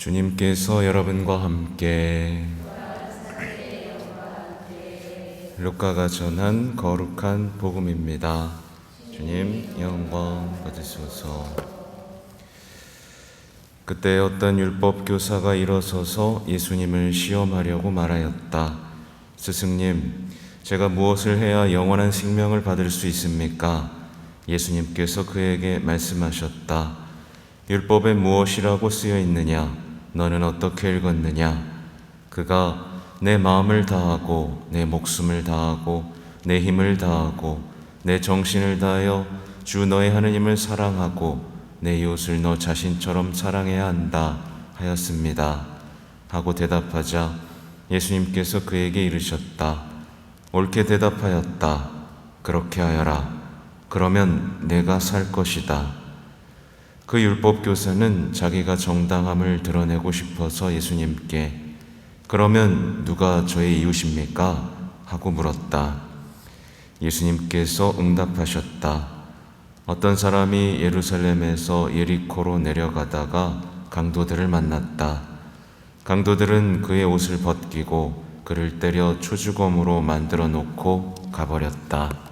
주님께서 여러분과 함께 루카가 전한 거룩한 복음입니다. 주님 영광 받으소서. 그때 어떤 율법 교사가 일어서서 예수님을 시험하려고 말하였다. 스승님, 제가 무엇을 해야 영원한 생명을 받을 수 있습니까? 예수님께서 그에게 말씀하셨다. 율법에 무엇이라고 쓰여 있느냐? 너는 어떻게 읽었느냐? 그가 내 마음을 다하고 내 목숨을 다하고 내 힘을 다하고 내 정신을 다하여 주 너의 하느님을 사랑하고 내 이웃을 너 자신처럼 사랑해야 한다 하였습니다. 하고 대답하자 예수님께서 그에게 이르셨다. 옳게 대답하였다. 그렇게 하여라. 그러면 내가 살 것이다. 그 율법 교사는 자기가 정당함을 드러내고 싶어서 예수님께 그러면 누가 저의 이웃입니까? 하고 물었다. 예수님께서 응답하셨다. 어떤 사람이 예루살렘에서 예리코로 내려가다가 강도들을 만났다. 강도들은 그의 옷을 벗기고 그를 때려 초주검으로 만들어 놓고 가버렸다.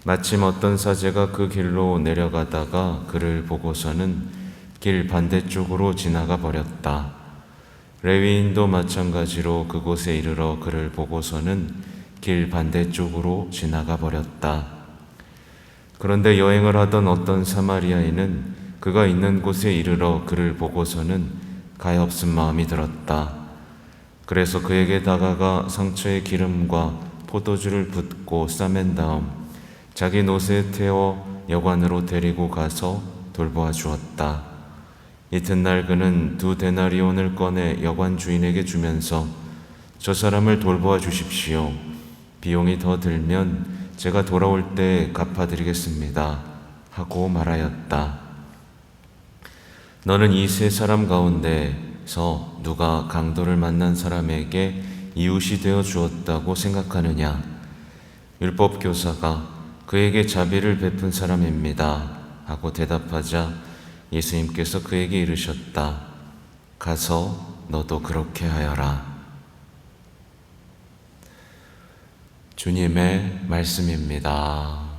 마침 어떤 사제가 그 길로 내려가다가 그를 보고서는 길 반대쪽으로 지나가 버렸다. 레위인도 마찬가지로 그곳에 이르러 그를 보고서는 길 반대쪽으로 지나가 버렸다. 그런데 여행을 하던 어떤 사마리아인은 그가 있는 곳에 이르러 그를 보고서는 가엾은 마음이 들었다. 그래서 그에게 다가가 상처에 기름과 포도주를 붓고 싸맨 다음 자기 노새에 태워 여관으로 데리고 가서 돌보아 주었다. 이튿날 그는 2데나리온을 꺼내 여관 주인에게 주면서 저 사람을 돌보아 주십시오. 비용이 더 들면 제가 돌아올 때 갚아드리겠습니다. 하고 말하였다. 너는 이 세 사람 가운데서 누가 강도를 만난 사람에게 이웃이 되어 주었다고 생각하느냐? 율법 교사가 그에게 자비를 베푼 사람입니다. 하고 대답하자 예수님께서 그에게 이르셨다. 가서 너도 그렇게 하여라. 주님의 말씀입니다.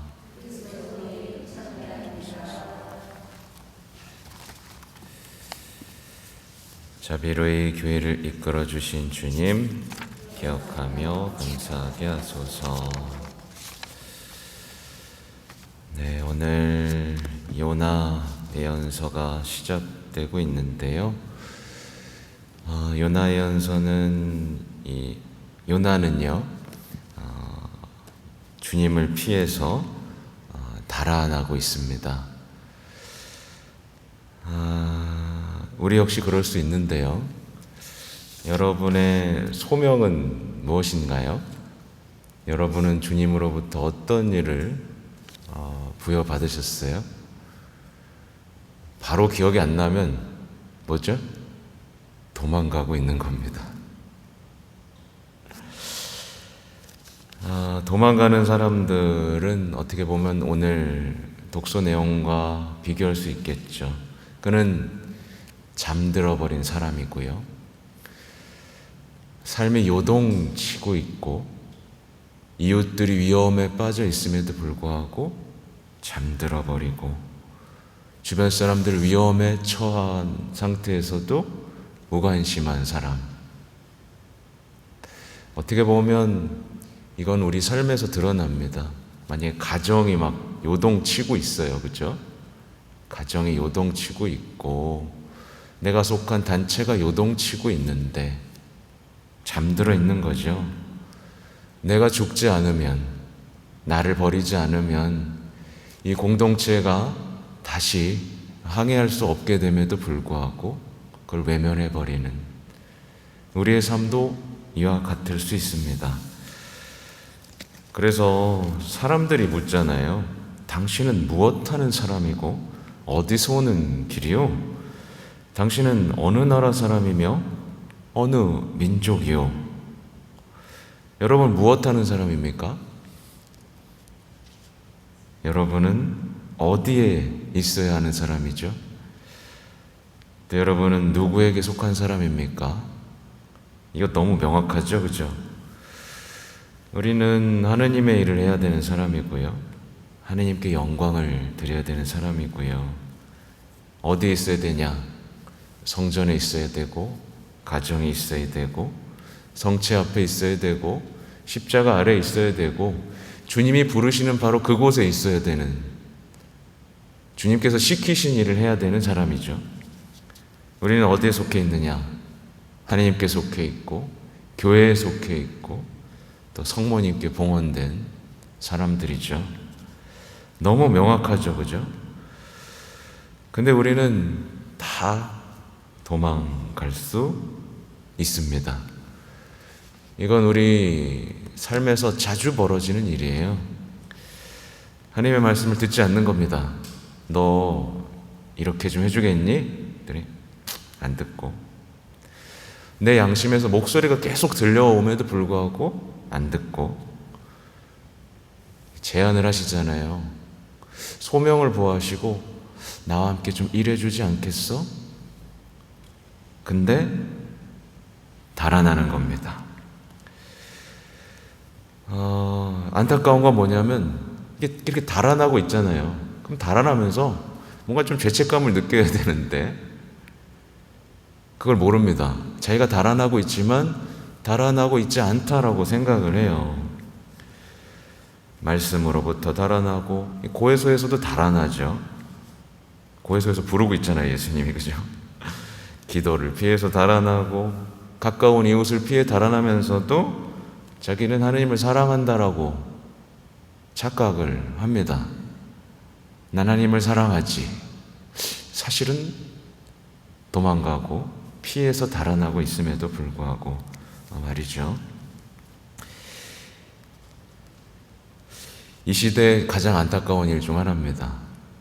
자비로이 교회를 이끌어 주신 주님 기억하며 감사하게 하소서. 네, 오늘 요나 예언서가 시작되고 있는데요. 요나 예언서는 요나는요 주님을 피해서 달아나고 있습니다. 우리 역시 그럴 수 있는데요. 여러분의 소명은 무엇인가요? 여러분은 주님으로부터 어떤 일을 부여받으셨어요? 바로 기억이 안 나면 뭐죠? 도망가고 있는 겁니다. 도망가는 사람들은 어떻게 보면 오늘 독서 내용과 비교할 수 있겠죠. 그는 잠들어 버린 사람이고요. 삶이 요동치고 있고 이웃들이 위험에 빠져 있음에도 불구하고 잠들어 버리고 주변 사람들 위험에 처한 상태에서도 무관심한 사람. 어떻게 보면 이건 우리 삶에서 드러납니다. 만약에 가정이 막 요동치고 있어요. 그죠? 가정이 요동치고 있고 내가 속한 단체가 요동치고 있는데 잠들어 있는 거죠. 내가 죽지 않으면, 나를 버리지 않으면 이 공동체가 다시 항해할 수 없게 됨에도 불구하고 그걸 외면해버리는 우리의 삶도 이와 같을 수 있습니다. 그래서 사람들이 묻잖아요. 당신은 무엇하는 사람이고 어디서 오는 길이요? 당신은 어느 나라 사람이며 어느 민족이요? 여러분 무엇하는 사람입니까? 여러분은 어디에 있어야 하는 사람이죠? 또 여러분은 누구에게 속한 사람입니까? 이거 너무 명확하죠, 그죠? 우리는 하느님의 일을 해야 되는 사람이고요, 하느님께 영광을 드려야 되는 사람이고요. 어디에 있어야 되냐? 성전에 있어야 되고, 가정에 있어야 되고, 성체 앞에 있어야 되고, 십자가 아래에 있어야 되고, 주님이 부르시는 바로 그곳에 있어야 되는, 주님께서 시키신 일을 해야 되는 사람이죠. 우리는 어디에 속해 있느냐? 하나님께 속해 있고, 교회에 속해 있고, 또 성모님께 봉헌된 사람들이죠. 너무 명확하죠, 그죠? 근데 우리는 다 도망갈 수 있습니다. 이건 우리 삶에서 자주 벌어지는 일이에요. 하나님의 말씀을 듣지 않는 겁니다. 너 이렇게 좀 해주겠니? 그랬더니 안 듣고, 내 양심에서 목소리가 계속 들려옴에도 불구하고 안 듣고, 제안을 하시잖아요. 소명을 보하시고 나와 함께 좀 일해주지 않겠어? 근데 달아나는 겁니다. 안타까운 건 뭐냐면 이렇게 달아나고 있잖아요. 그럼 달아나면서 뭔가 좀 죄책감을 느껴야 되는데 그걸 모릅니다. 자기가 달아나고 있지만 달아나고 있지 않다라고 생각을 해요. 말씀으로부터 달아나고, 고해소에서도 달아나죠. 고해소에서 부르고 있잖아요, 예수님이, 그죠? 기도를 피해서 달아나고, 가까운 이웃을 피해 달아나면서도 자기는 하나님을 사랑한다라고 착각을 합니다. 난 하나님을 사랑하지. 사실은 도망가고 피해서 달아나고 있음에도 불구하고 말이죠. 이 시대의 가장 안타까운 일 중 하나입니다.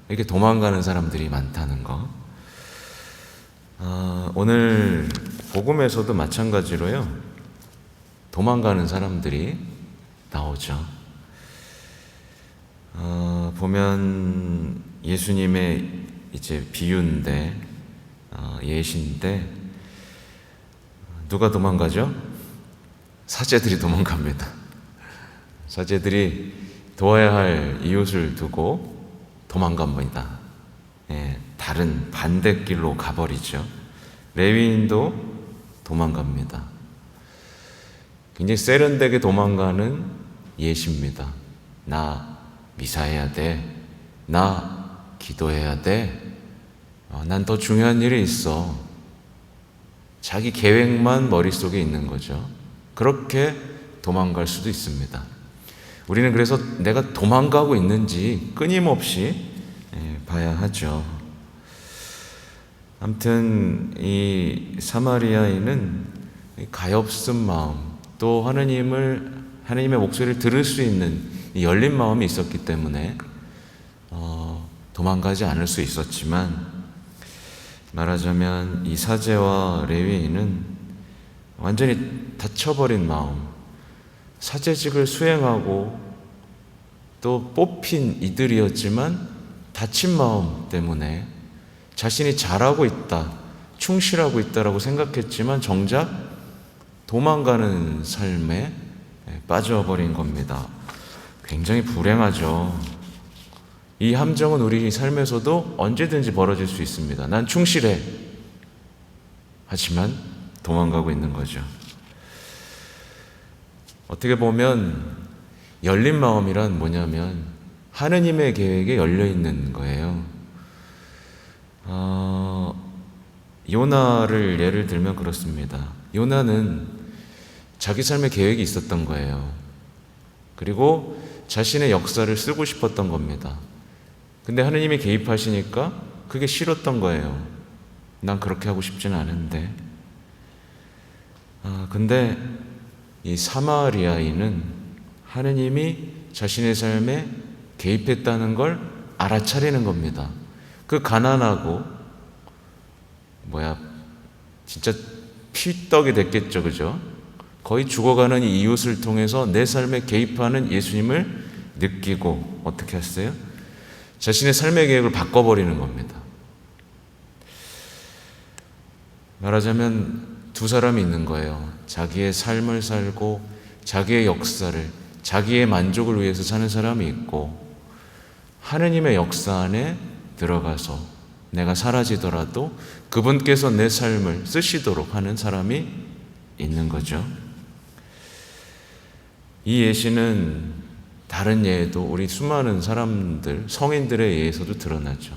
이렇게 도망가는 사람들이 많다는 거. 오늘 복음에서도 마찬가지로요, 도망가는 사람들이 나오죠. 보면 예수님의 이제 비유인데, 예시인데, 누가 도망가죠? 사제들이 도망갑니다. 사제들이 도와야 할 이웃을 두고 도망갑니다. 다른 반대길로 가버리죠. 레위인도 도망갑니다. 굉장히 세련되게 도망가는 예시입니다. 나 미사해야 돼. 나 기도해야 돼. 난 더 중요한 일이 있어. 자기 계획만 머릿속에 있는 거죠. 그렇게 도망갈 수도 있습니다. 우리는 그래서 내가 도망가고 있는지 끊임없이 봐야 하죠. 아무튼 이 사마리아인은 가엾은 마음, 또 하나님의 목소리를 들을 수 있는 이 열린 마음이 있었기 때문에 도망가지 않을 수 있었지만, 말하자면 이 사제와 레위인은 완전히 닫혀버린 마음, 사제직을 수행하고 또 뽑힌 이들이었지만 닫힌 마음 때문에 자신이 잘하고 있다, 충실하고 있다라고 생각했지만 정작 도망가는 삶에 빠져버린 겁니다. 굉장히 불행하죠. 이 함정은 우리 삶에서도 언제든지 벌어질 수 있습니다. 난 충실해. 하지만 도망가고 있는 거죠. 어떻게 보면 열린 마음이란 뭐냐면 하느님의 계획에 열려 있는 거예요. 요나를 예를 들면 그렇습니다. 요나는 자기 삶의 계획이 있었던 거예요. 그리고 자신의 역사를 쓰고 싶었던 겁니다. 근데 하느님이 개입하시니까 그게 싫었던 거예요. 난 그렇게 하고 싶진 않은데. 근데 이 사마리아인은 하느님이 자신의 삶에 개입했다는 걸 알아차리는 겁니다. 그 가난하고 진짜 피떡이 됐겠죠, 그죠? 거의 죽어가는 이 이웃을 통해서 내 삶에 개입하는 예수님을 느끼고 어떻게 했어요? 자신의 삶의 계획을 바꿔버리는 겁니다. 말하자면 두 사람이 있는 거예요. 자기의 삶을 살고 자기의 역사를, 자기의 만족을 위해서 사는 사람이 있고, 하느님의 역사 안에 들어가서 내가 사라지더라도 그분께서 내 삶을 쓰시도록 하는 사람이 있는 거죠. 이 예시는 다른 예에도 우리 수많은 사람들, 성인들의 예에서도 드러나죠.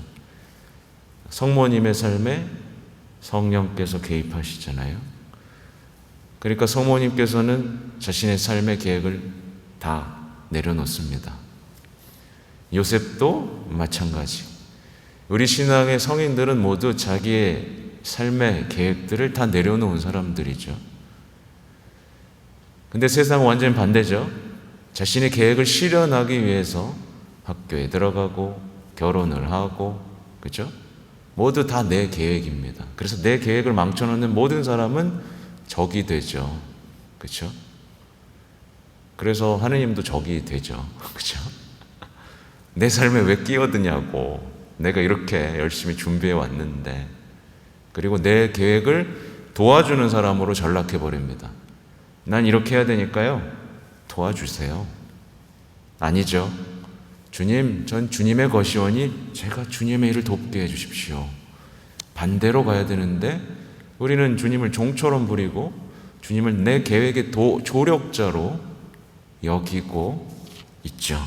성모님의 삶에 성령께서 개입하시잖아요. 그러니까 성모님께서는 자신의 삶의 계획을 다 내려놓습니다. 요셉도 마찬가지. 우리 신앙의 성인들은 모두 자기의 삶의 계획들을 다 내려놓은 사람들이죠. 근데 세상은 완전히 반대죠. 자신의 계획을 실현하기 위해서 학교에 들어가고 결혼을 하고, 그렇죠? 모두 다 내 계획입니다. 그래서 내 계획을 망쳐놓는 모든 사람은 적이 되죠. 그렇죠? 그래서 하느님도 적이 되죠. 그렇죠? 내 삶에 왜 끼어드냐고. 내가 이렇게 열심히 준비해 왔는데. 그리고 내 계획을 도와주는 사람으로 전락해 버립니다. 난 이렇게 해야 되니까요, 도와주세요. 아니죠. 주님, 전 주님의 것이오니 제가 주님의 일을 돕게 해주십시오. 반대로 가야 되는데 우리는 주님을 종처럼 부리고 주님을 내 계획의 조력자로 여기고 있죠.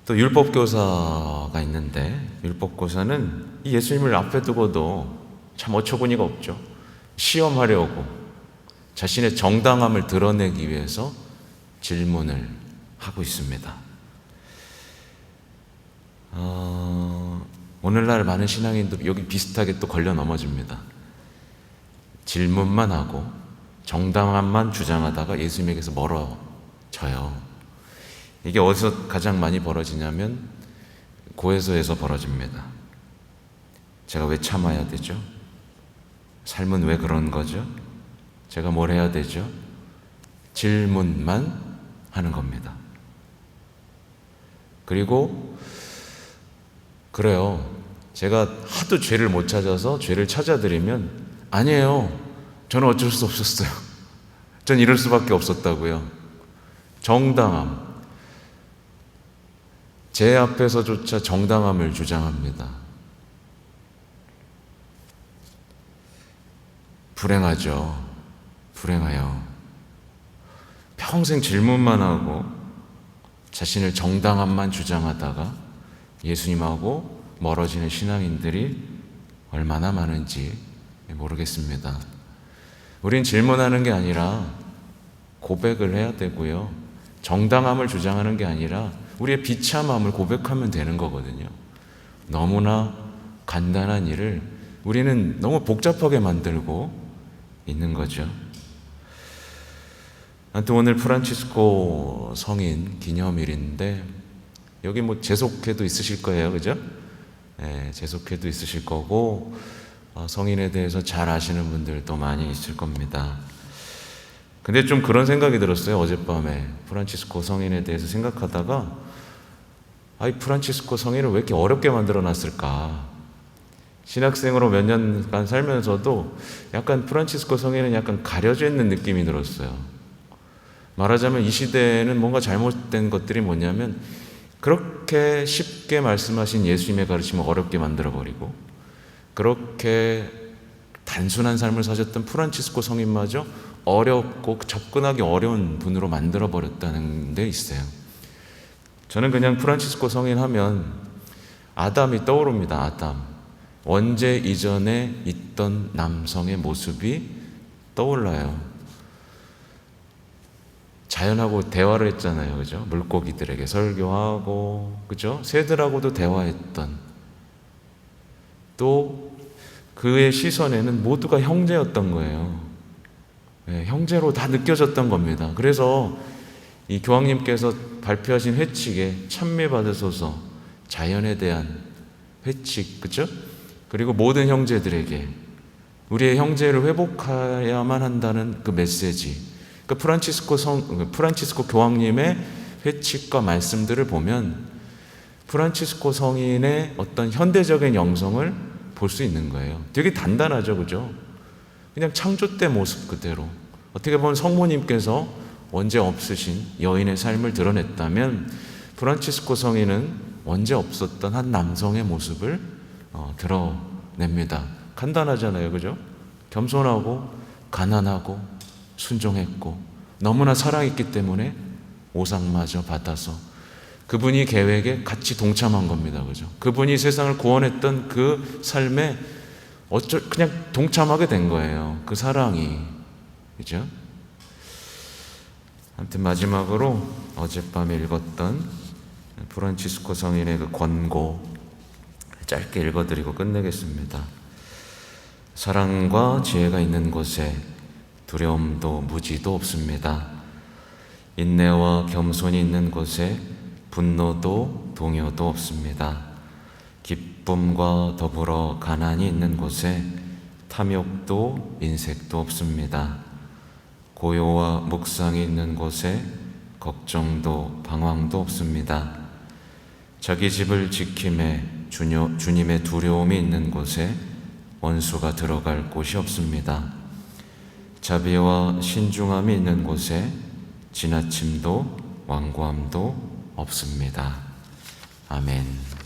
또 율법교사가 있는데, 율법교사는 이 예수님을 앞에 두고도 참 어처구니가 없죠. 시험하려고 자신의 정당함을 드러내기 위해서 질문을 하고 있습니다. 오늘날 많은 신앙인들 여기 비슷하게 또 걸려 넘어집니다. 질문만 하고 정당함만 주장하다가 예수님에게서 멀어져요. 이게 어디서 가장 많이 벌어지냐면 고해소에서 벌어집니다. 제가 왜 참아야 되죠? 삶은 왜 그런 거죠? 제가 뭘 해야 되죠? 질문만 하는 겁니다. 그리고 그래요. 제가 하도 죄를 못 찾아서 죄를 찾아드리면 아니에요. 저는 어쩔 수 없었어요. 전 이럴 수밖에 없었다고요. 정당함. 제 앞에서조차 정당함을 주장합니다. 불행하죠. 불행해요. 평생 질문만 하고 자신을 정당함만 주장하다가 예수님하고 멀어지는 신앙인들이 얼마나 많은지 모르겠습니다. 우린 질문하는 게 아니라 고백을 해야 되고요. 정당함을 주장하는 게 아니라 우리의 비참함을 고백하면 되는 거거든요. 너무나 간단한 일을 우리는 너무 복잡하게 만들고 있는 거죠. 아무튼 오늘 프란치스코 성인 기념일인데 여기 뭐 재속회도 있으실 거예요, 그죠? 네, 재속회도 있으실 거고 성인에 대해서 잘 아시는 분들도 많이 있을 겁니다. 근데 좀 그런 생각이 들었어요. 어젯밤에 프란치스코 성인에 대해서 생각하다가 이 프란치스코 성인을 왜 이렇게 어렵게 만들어 놨을까? 신학생으로 몇 년간 살면서도 약간 프란치스코 성인은 약간 가려져 있는 느낌이 들었어요. 말하자면 이 시대에는 뭔가 잘못된 것들이 뭐냐면 그렇게 쉽게 말씀하신 예수님의 가르침을 어렵게 만들어버리고 그렇게 단순한 삶을 사셨던 프란치스코 성인마저 어렵고 접근하기 어려운 분으로 만들어버렸다는 데 있어요. 저는 그냥 프란치스코 성인 하면 아담이 떠오릅니다. 아담. 원죄 이전에 있던 남성의 모습이 떠올라요. 자연하고 대화를 했잖아요. 그죠? 물고기들에게 설교하고, 그죠? 새들하고도 대화했던. 또 그의 시선에는 모두가 형제였던 거예요. 네, 형제로 다 느껴졌던 겁니다. 그래서 이 교황님께서 발표하신 회칙에 찬미받으소서, 자연에 대한 회칙, 그죠? 그리고 모든 형제들에게 우리의 형제를 회복해야만 한다는 그 메시지. 그러니까 프란치스코 교황님의 회칙과 말씀들을 보면 프란치스코 성인의 어떤 현대적인 영성을 볼 수 있는 거예요. 되게 단단하죠, 그죠? 그냥 창조 때 모습 그대로. 어떻게 보면 성모님께서 원죄 없으신 여인의 삶을 드러냈다면 프란치스코 성인은 원죄 없었던 한 남성의 모습을 드러냅니다. 간단하잖아요, 그죠? 겸손하고 가난하고 순종했고 너무나 사랑했기 때문에 오상마저 받아서 그분이 계획에 같이 동참한 겁니다, 그죠? 그분이 세상을 구원했던 그 삶에 그냥 동참하게 된 거예요. 그 사랑이, 그죠? 아무튼 마지막으로 어젯밤에 읽었던 프란치스코 성인의 그 권고 짧게 읽어드리고 끝내겠습니다. 사랑과 지혜가 있는 곳에 두려움도 무지도 없습니다. 인내와 겸손이 있는 곳에 분노도 동요도 없습니다. 기쁨과 더불어 가난이 있는 곳에 탐욕도 인색도 없습니다. 고요와 묵상이 있는 곳에 걱정도 방황도 없습니다. 자기 집을 지킴에 주님의 두려움이 있는 곳에 원수가 들어갈 곳이 없습니다. 자비와 신중함이 있는 곳에 지나침도 완고함도 없습니다. 아멘.